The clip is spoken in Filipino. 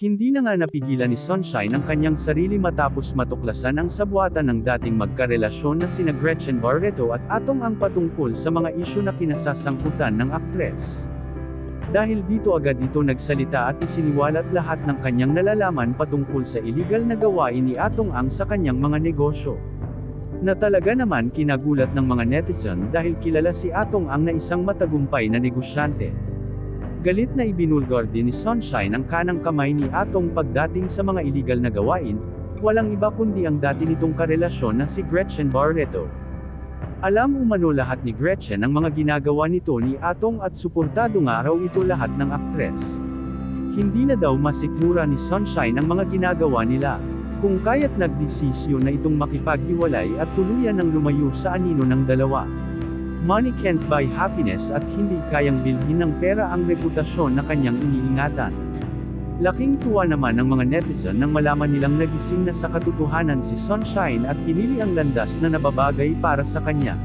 Hindi na nga napigilan ni Sunshine ang kanyang sarili matapos matuklasan ang sabwatan ng dating magkarelasyon na sina Gretchen Barreto at Atong Ang patungkol sa mga isyu na kinasasangkutan ng aktres. Dahil dito agad ito nagsalita at isiniwalat lahat ng kanyang nalalaman patungkol sa illegal na gawain ni Atong Ang sa kanyang mga negosyo. Na talaga naman kinagulat ng mga netizen dahil kilala si Atong Ang na isang matagumpay na negosyante. Galit na ibinulgar din ni Sunshine ang kanang kamay ni Atong pagdating sa mga illegal na gawain, walang iba kundi ang dati nitong karelasyon na si Gretchen Barreto. Alam umano lahat ni Gretchen ang mga ginagawa nito ni Atong at suportado nga raw ito lahat ng aktres. Hindi na daw masikmura ni Sunshine ang mga ginagawa nila, kung kaya't nagdesisyon na itong makipaghiwalay at tuluyan ng lumayo sa anino ng dalawa. Money can't buy happiness at hindi kayang bilhin ng pera ang reputasyon na kanyang iniingatan. Laking tuwa naman ng mga netizen nang malaman nilang nagising na sa katotohanan si Sunshine at pinili ang landas na nababagay para sa kanya.